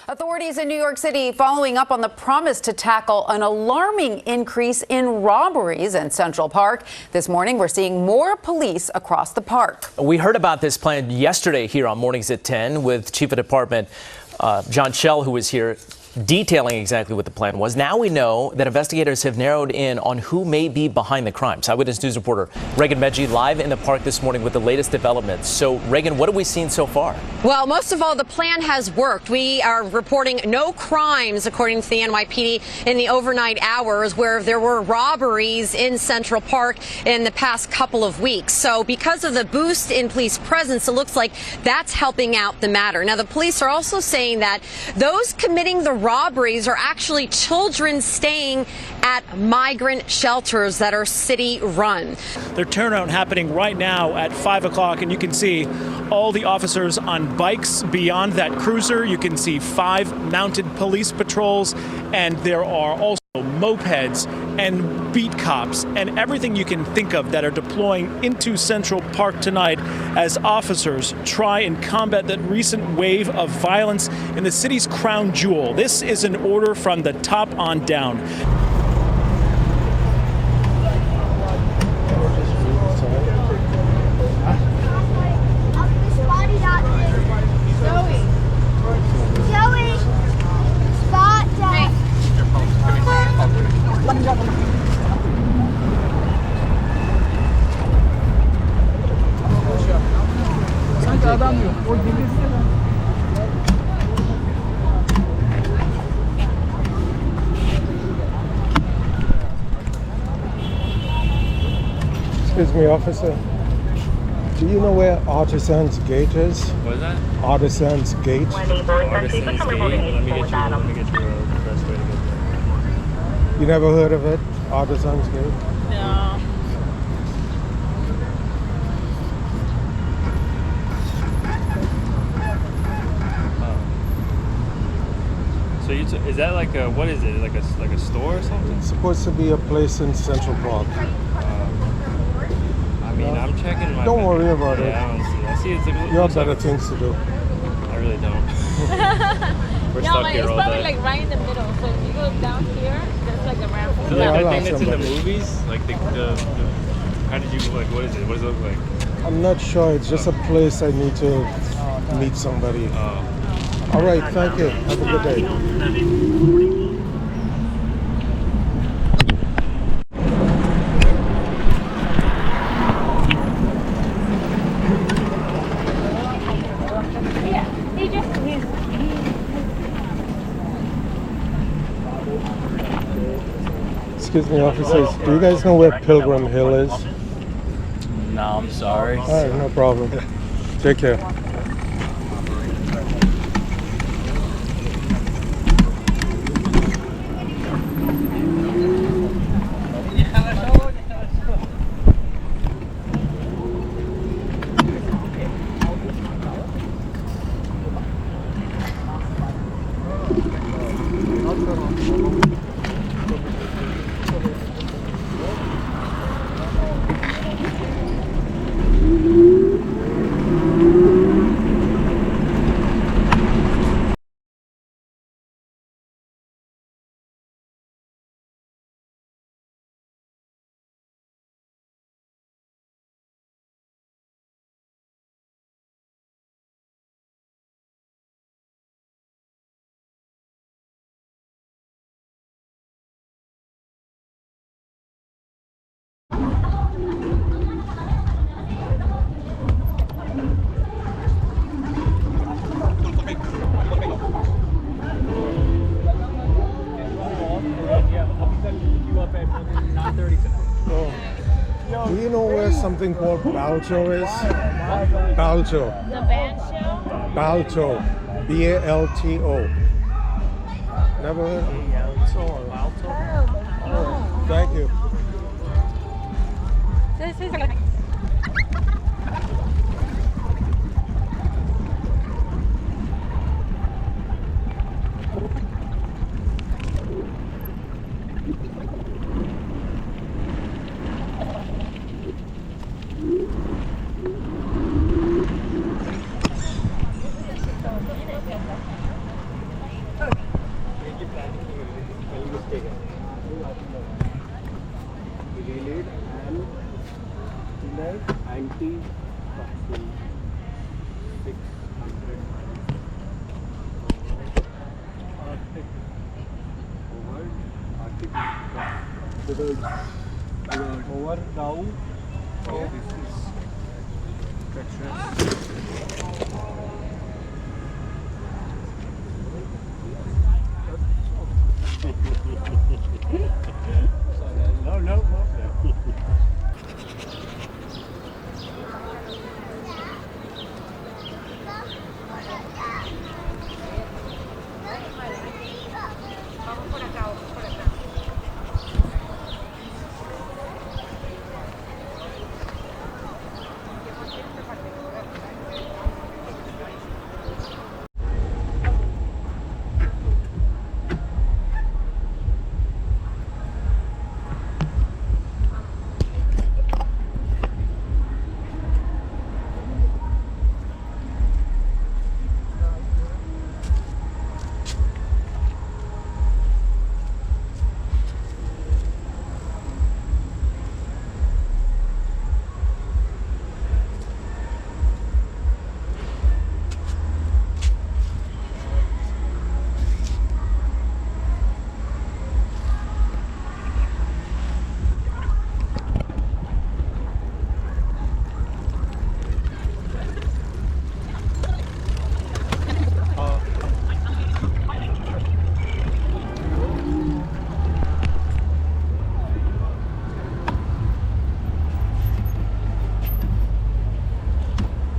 Authorities in New York City following up on the promise to tackle an alarming increase in robberies in Central Park. This morning, we're seeing more police across the park. We heard about this plan yesterday here on Mornings at 10 with Chief of Department John Schell, who was here detailing exactly what the plan was. Now we know that investigators have narrowed in on who may be behind the crimes. Eyewitness News reporter Reagan Medji live in the park this morning with the latest developments. So, Reagan, what have we seen so far? Well, most of all, the plan has worked. We are reporting no crimes, according to the NYPD, in the overnight hours where there were robberies in Central Park in the past couple of weeks. So because of the boost in police presence, it looks like that's helping out the matter. Now, the police are also saying that those committing the robberies are actually children staying at migrant shelters that are city run. Their turnout happening right now at 5 o'clock, and you can see all the officers on bikes beyond that cruiser. You can see 5 mounted police patrols, and there are also mopeds and beat cops and everything you can think of that are deploying into Central Park tonight as officers try and combat that recent wave of violence in the city's crown jewel. This is an order from the top on down. Excuse me, officer. Do you know where Artisan's Gate is? What is that? Artisan's Gate. Artisan's Gate. Let me get you the best way to get there. You never heard of it? Artisan's Gate? No. So is that like a, what is it? Like a store or something? It's supposed to be a place in Central Park. I mean, I'm checking my. Don't worry about it. Yeah, I don't see. I see it's like. You have better things to do. I really don't. We're No, stuck like, here it's all probably day. like right in the middle. So if you go down here, there's like a ramp. Is it Yeah, like I'll that thing ask that's in the somebody. movies? Like the how did you, like, what is it? What does it look like? I'm not sure. It's just a place I need to meet somebody. All right, thank you. Have a good day. Excuse me, officers. Do you guys know where Pilgrim Hill is? No, I'm sorry. All right, no problem. Take care. Do you know where something called Balto is? Balto. The band show? Balto. B-A-L-T-O. Never heard? Oh, thank you. This is Gilead and anti-toxin 600 Arctic over now. Oh, this is no problem.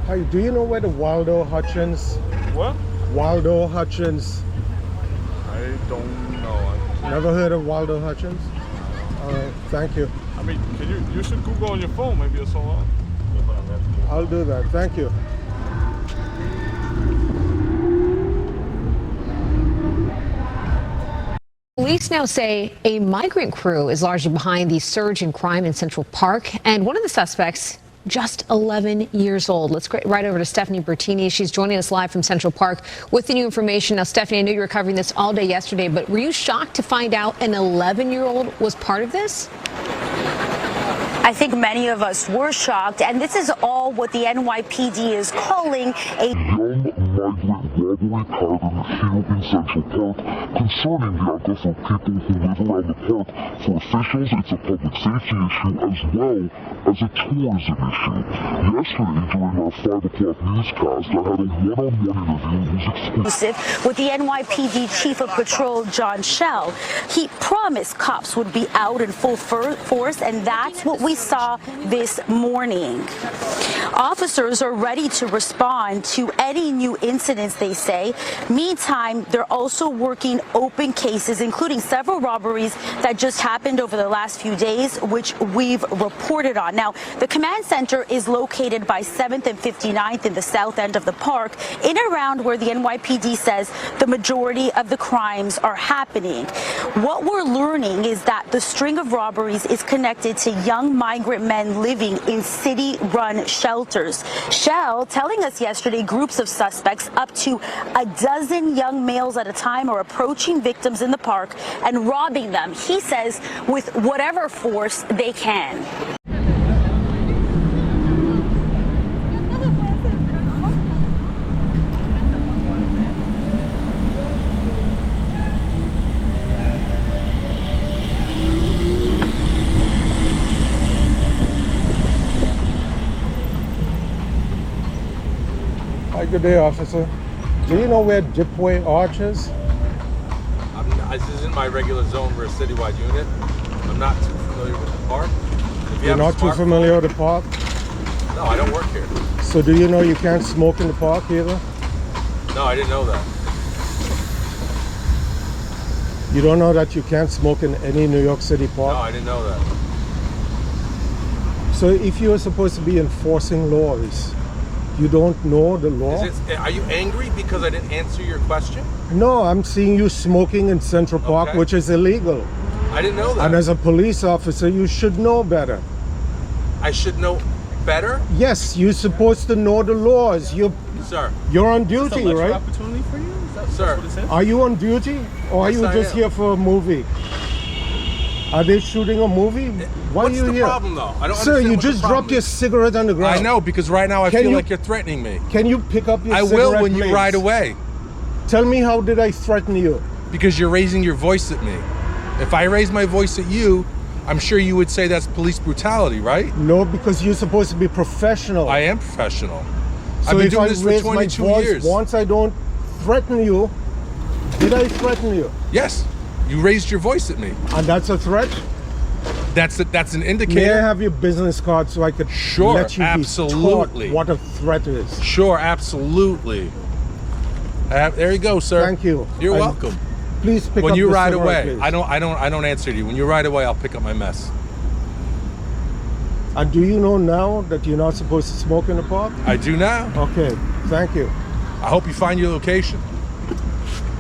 Hi, do you know where the Waldo Hutchins? What? Waldo Hutchins. I don't know. Never heard of Waldo Hutchins? All right, thank you. I mean, you should Google on your phone. Maybe it's all out. I'll do that. Thank you. Police now say a migrant crew is largely behind the surge in crime in Central Park, and one of the suspects just 11 years old. Let's go right over to Stephanie Bertini. She's joining us live from Central Park with the new information. Now, Stephanie, I know you were covering this all day yesterday, but were you shocked to find out an 11-year-old was part of this? I think many of us were shocked, and this is all what the NYPD is calling a young migrant robbery pattern here in Central Park concerning the address of people who live around the park. For officials, it's a public safety issue as well as a tourism issue. Yesterday, during our 5 o'clock newscast, I had a one-on-one interview exclusive with the NYPD Chief of Patrol, John Schell. He promised cops would be out in full force, and that's what we saw this morning. Officers are ready to respond to any new incidents, they say. Meantime, they're also working open cases, including several robberies that just happened over the last few days, which we've reported on. Now, the command center is located by 7th and 59th in the south end of the park, in and around where the NYPD says the majority of the crimes are happening. What we're learning is that the string of robberies is connected to young migrant men living in city-run shelters. Schell telling us yesterday groups of suspects, up to a dozen young males at a time, are approaching victims in the park and robbing them, he says, with whatever force they can. Hi, good day, officer. Do you know where Dipway Arch is? This isn't my regular zone. We're a citywide unit. I'm not too familiar with the park. You're not too familiar with the park? No, I don't work here. So do you know you can't smoke in the park either? No, I didn't know that. You don't know that you can't smoke in any New York City park? No, I didn't know that. So if you're supposed to be enforcing laws, you don't know the law? Are you angry because I didn't answer your question? No, I'm seeing you smoking in Central Park, Okay. which is illegal. I didn't know that. And as a police officer, you should know better. I should know better? Yes, you're supposed to know the laws. Sir. You're on duty, right? Opportunity for you? Sir. What it says? Are you on duty, or are Yes, you I just am. here for a movie? Are they shooting a movie? Why What's are you the here? problem, though? I don't Sir, understand you what the just problem dropped your is. cigarette on the ground. I know, because right now I Can feel you- like you're threatening me. Can you pick up your I cigarette, will when you please? ride away. Tell me, how did I threaten you? Because you're raising your voice at me. If I raise my voice at you, I'm sure you would say that's police brutality, right? No, because you're supposed to be professional. I am professional. So I've been if doing I this for raise my 22 voice years. once I don't threaten you, did I threaten you? Yes, you raised your voice at me. And that's a threat? That's an May indicator. I have your business card so I could Sure, let you absolutely. be taught what a threat is? Sure, absolutely. There you go, sir. Thank you. You're And welcome. Please pick When up you the ride cigarette, away, please. I don't answer to you. When you ride away, I'll pick up my mess. And do you know now that you're not supposed to smoke in the park? I do now. Okay, thank you. I hope you find your location.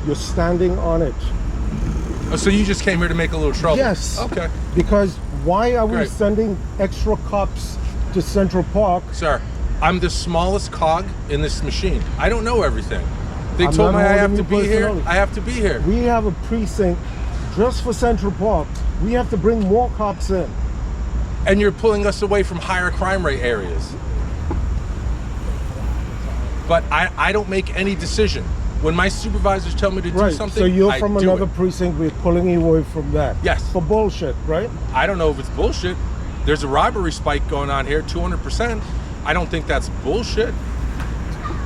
You're standing on it. Oh, so you just came here to make a little trouble? Yes. Okay. Because why are we Great. sending extra cops to Central Park? Sir, I'm the smallest cog in this machine. I don't know everything. They I'm told not me I have holding to you be here. personally. I have to be here. We have a precinct just for Central Park. We have to bring more cops in. And you're pulling us away from higher crime rate areas. But I don't make any decision. When my supervisors tell me to do Right, something, so you're I from do another it. precinct, we're pulling you away from that. Yes. For bullshit, right? I don't know if it's bullshit. There's a robbery spike going on here, 200%. I don't think that's bullshit.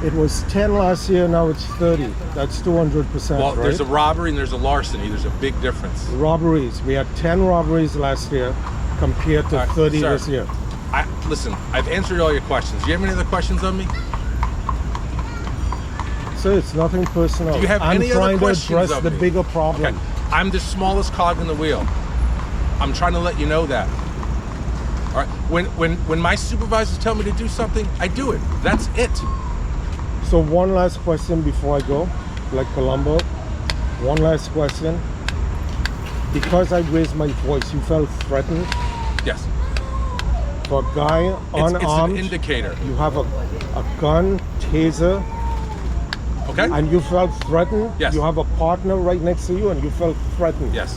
It was 10 last year, now it's 30. That's 200%, Well, right? there's a robbery and there's a larceny. There's a big difference. Robberies. We had 10 robberies last year compared to All right, 30 sir. this year. Listen, I've answered all your questions. Do you have any other questions on me? So it's nothing personal. Do you have I'm any other trying to questions address of the me? bigger problem. Okay. I'm the smallest cog in the wheel. I'm trying to let you know that. All right. When my supervisors tell me to do something, I do it. That's it. So one last question before I go, like Columbo. One last question. Because I raised my voice, you felt threatened? Yes. For a guy It's unarmed, an indicator. you have a gun, taser, Okay. and you felt threatened? Yes. You have a partner right next to you and you felt threatened? Yes.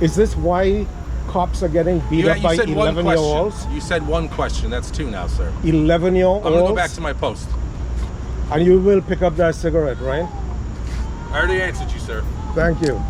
Is this why cops are getting beat up by said one 11-year-olds? question. You said one question. That's two now, sir. 11-year-olds? I'm gonna go back to my post. And you will pick up that cigarette, right? I already answered you, sir. Thank you.